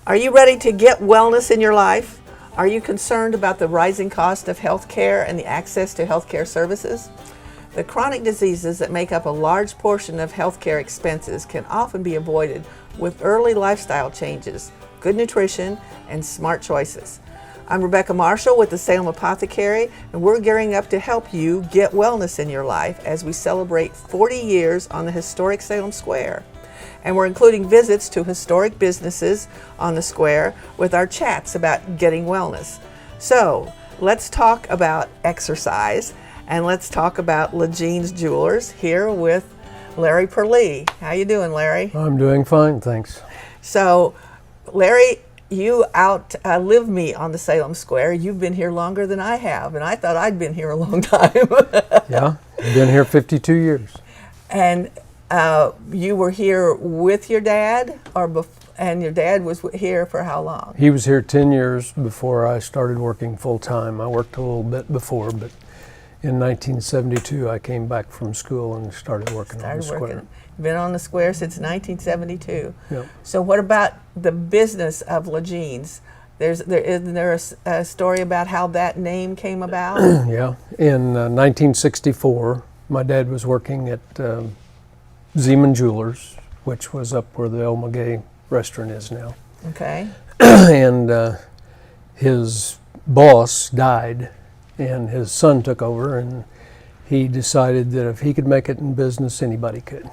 Are you ready to get wellness in your life? Are you concerned about the rising cost of health care and the access to health care services? The chronic diseases that make up a large portion of healthcare expenses can often be avoided with early lifestyle changes, good nutrition, and smart choices. I'm Rebecca Marshall with the Salem Apothecary, and we're gearing up to help you get wellness in your life as we celebrate 40 years on the historic Salem Square. And we're including visits to historic businesses on the square with our chats about getting wellness. So let's talk about exercise, and let's talk about LaJean's Jewelers here with Larry Purlee. How you doing, Larry? I'm doing fine, thanks. So, Larry, you outlive me on the Salem Square. You've been here longer than I have, and I thought I'd been here a long time. Yeah, been here 52 years. And you were here with your dad, and your dad was here for how long? He was here 10 years before I started working full time. I worked a little bit before, but in 1972 I came back from school and started working on the square. Been on the square since 1972. Yep. So what about the business of LaJean's? Isn't there a story about how that name came about? Yeah, in 1964 my dad was working at Salem Jewelers, which was up where the El Maguey restaurant is now. Okay. And his boss died, and his son took over, and he decided that if he could make it in business, anybody could.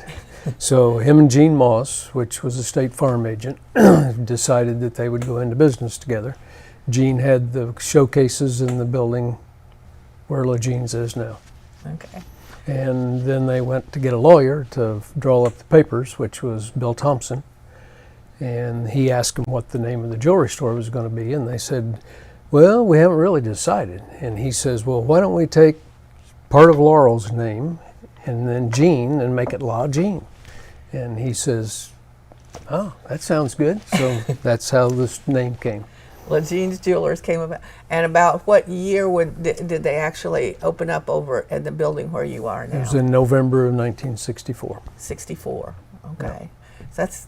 So him and Gene Moss, which was a State Farm agent, decided that they would go into business together. Gene had the showcases in the building where LaJean's is now. Okay. And then they went to get a lawyer to draw up the papers, which was Bill Thompson. And he asked him what the name of the jewelry store was going to be, and they said, well, we haven't really decided. And he says, well, why don't we take part of Laurel's name and then Jean and make it La Jean? And he says, oh, that sounds good. So that's how this name came. LaJean's Jewelers came about. And about what year did they actually open up over at the building where you are now? It was in November of 1964. 64, okay. Yeah. So that's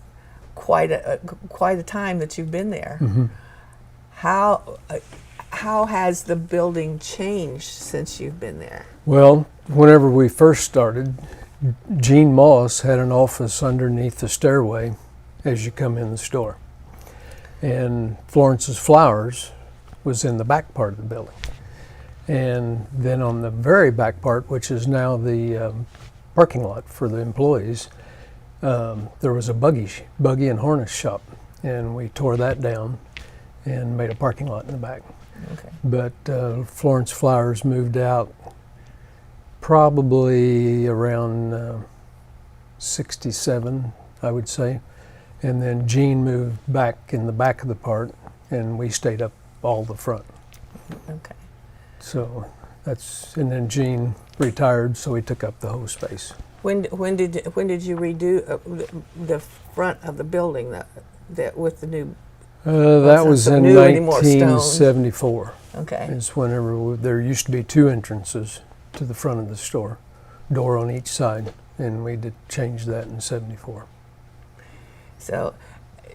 quite a time that you've been there. Mm-hmm. How has the building changed since you've been there? Well, whenever we first started, Gene Moss had an office underneath the stairway as you come in the store. And Florence's Flowers was in the back part of the building. And then on the very back part, which is now the parking lot for the employees, there was a buggy and harness shop. And we tore that down and made a parking lot in the back. Okay. But Florence Flowers moved out probably around 67, I would say. And then Gene moved back in the back of the part, and we stayed up all the front. Okay. So and then Gene retired, so he took up the whole space. When did you redo the front of the building that with the new? That was in 1974. Okay. It's whenever there used to be two entrances to the front of the store, door on each side, and we did change that in 74. So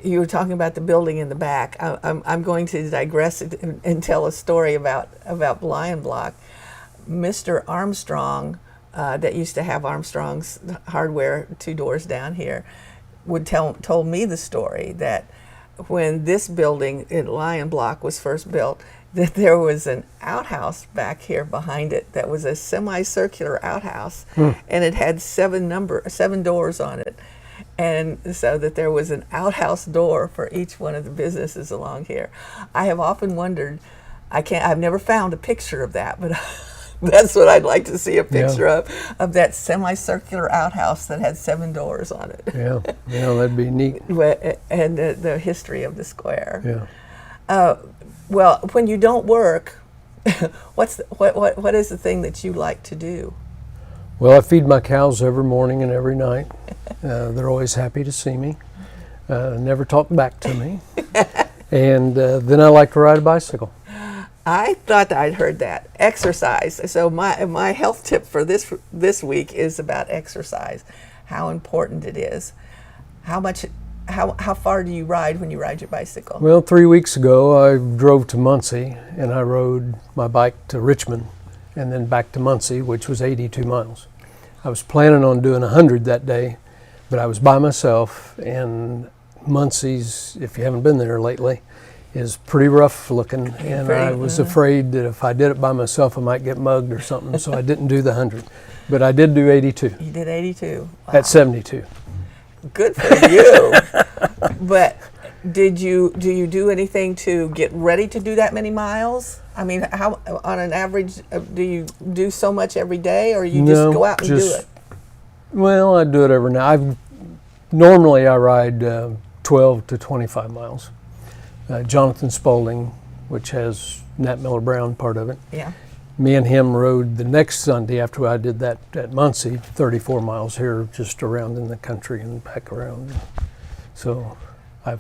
you were talking about the building in the back. I'm going to digress and tell a story about Lion Block. Mr. Armstrong, that used to have Armstrong's Hardware 2 doors down here, told me the story that when this building in Lion Block was first built, that there was an outhouse back here behind it that was a semicircular outhouse, and it had 7 doors on it. And so that there was an outhouse door for each one of the businesses along here. I have often wondered, I've never found a picture of that, but that's what I'd like to see a picture of that semicircular outhouse that had 7 doors on it. Yeah, that'd be neat. And the history of the square. Yeah. Well, when you don't work, what is the thing that you like to do? Well, I feed my cows every morning and every night. They're always happy to see me. Never talk back to me. And then I like to ride a bicycle. I thought that I'd heard that. Exercise. So my health tip for this week is about exercise, how important it is. How much how far do you ride when you ride your bicycle? Well, 3 weeks ago, I drove to Muncie, and I rode my bike to Richmond, and then back to Muncie, which was 82 miles. I was planning on doing 100 that day, but I was by myself, and Muncie's, if you haven't been there lately, is pretty rough looking, and I was afraid that if I did it by myself, I might get mugged or something, so I didn't do the 100. But I did do 82. You did 82. Wow. At 72. Good for you. But do you do anything to get ready to do that many miles? I mean, how on an average do you do so much every day, or you just go out and do it? Well, I do it every night. Normally I ride 12 to 25 miles. Jonathan Spaulding, which has Nat Miller Brown part of it. Yeah. Me and him rode the next Sunday after I did that at Muncie, 34 miles here, just around in the country and back around. So I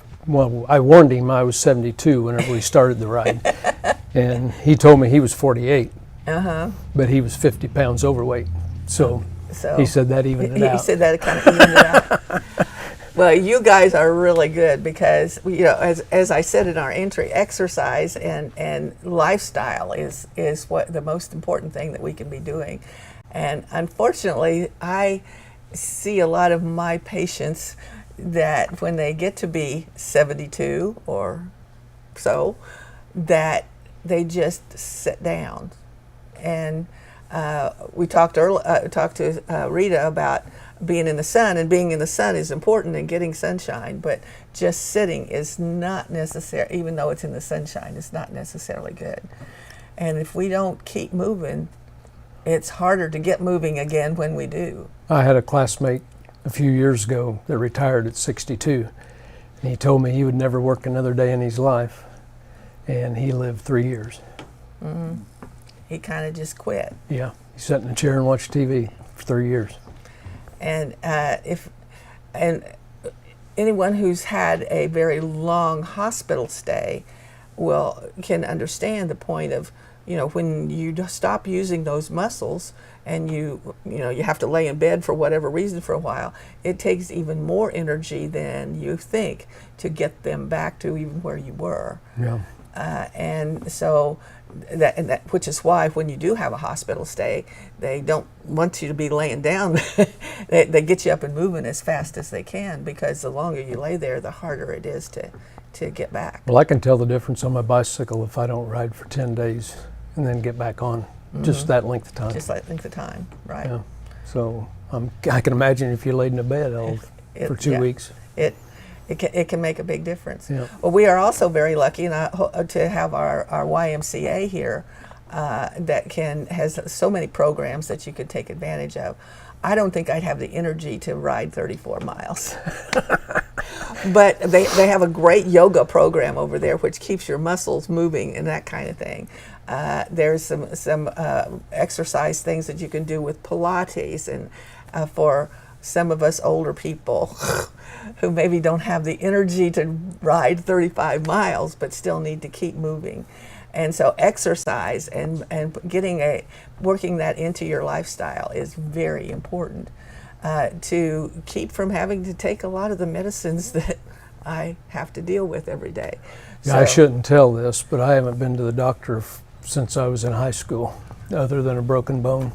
warned him I was 72 whenever we started the ride. And he told me he was 48, but he was 50 pounds overweight. So he said that evened it out. He said that it kind of evened it out. Well, you guys are really good because, as I said in our entry, exercise and lifestyle is what the most important thing that we can be doing. And unfortunately, I see a lot of my patients that when they get to be 72 or so, that they just sit down. And we talked to Rita about being in the sun, and being in the sun is important and getting sunshine, but just sitting is not necessary. Even though it's in the sunshine, it's not necessarily good. And if we don't keep moving, it's harder to get moving again when we do. I had a classmate a few years ago that retired at 62, and he told me he would never work another day in his life, and he lived 3 years. Mm-hmm. He kind of just quit. Yeah, he sat in a chair and watched TV for 3 years. And anyone who's had a very long hospital stay can understand the point of, when you stop using those muscles and you have to lay in bed for whatever reason for a while, it takes even more energy than you think to get them back to even where you were. Yeah. And so that which is why when you do have a hospital stay, they don't want you to be laying down. they get you up and moving as fast as they can, because the longer you lay there, the harder it is to get back. Well, I can tell the difference on my bicycle if I don't ride for 10 days and then get back on. Just that length of time. Just that length of time, right? Yeah. So I can imagine if you laid in a bed for 2 weeks. It can make a big difference. Yeah. Well, we are also very lucky to have our YMCA here that has so many programs that you could take advantage of. I don't think I'd have the energy to ride 34 miles. But they have a great yoga program over there which keeps your muscles moving and that kind of thing. There's some exercise things that you can do with Pilates, and for some of us older people who maybe don't have the energy to ride 35 miles but still need to keep moving. And so exercise and working that into your lifestyle is very important to keep from having to take a lot of the medicines that I have to deal with every day. Yeah, so, I shouldn't tell this, but I haven't been to the doctor since I was in high school, other than a broken bone.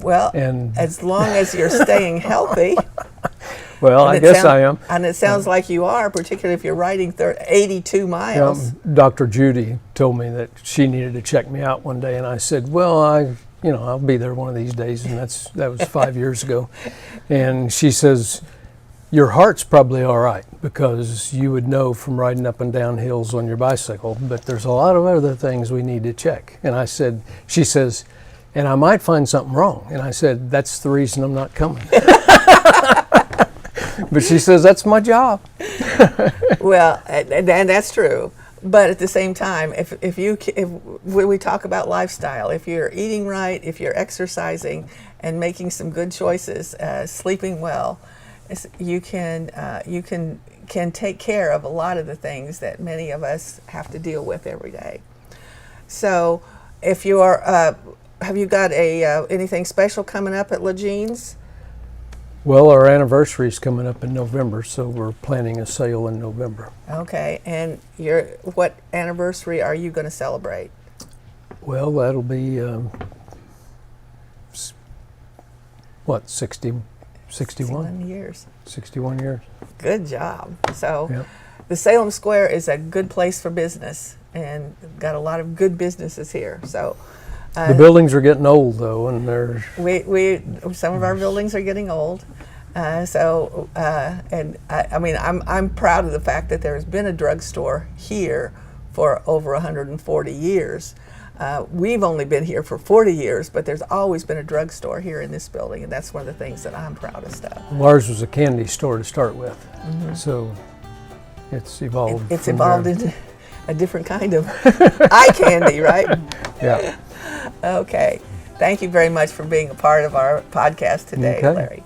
Well, as long as you're staying healthy. Well, I guess I am. And it sounds like you are, particularly if you're riding 82 miles. Dr. Judy told me that she needed to check me out one day, and I said, well, I'll be there one of these days, and that was 5 years ago. And she says, your heart's probably all right, because you would know from riding up and down hills on your bicycle, but there's a lot of other things we need to check. And she says, and I might find something wrong. And I said, that's the reason I'm not coming. But she says, that's my job. Well, and that's true. But at the same time, if when we talk about lifestyle, if you're eating right, if you're exercising and making some good choices, sleeping well, you can take care of a lot of the things that many of us have to deal with every day. So if you are, have you got anything special coming up at LeJean's? Well, our anniversary is coming up in November, so we're planning a sale in November. Okay, and what anniversary are you going to celebrate? Well, that'll be, 60, 61? 61 years. 61 years. Good job. So Yep. the Salem Square is a good place for business, and got a lot of good businesses here. So The buildings are getting old, though, and they're... we some of our buildings are getting old. I'm proud of the fact that there has been a drugstore here for over 140 years. We've only been here for 40 years, but there's always been a drugstore here in this building, and that's one of the things that I'm proudest of. Ours was a candy store to start with, so it's evolved. It's from evolved there. into a different kind of eye candy, right? Yeah. Okay. Thank you very much for being a part of our podcast today, Okay. Larry.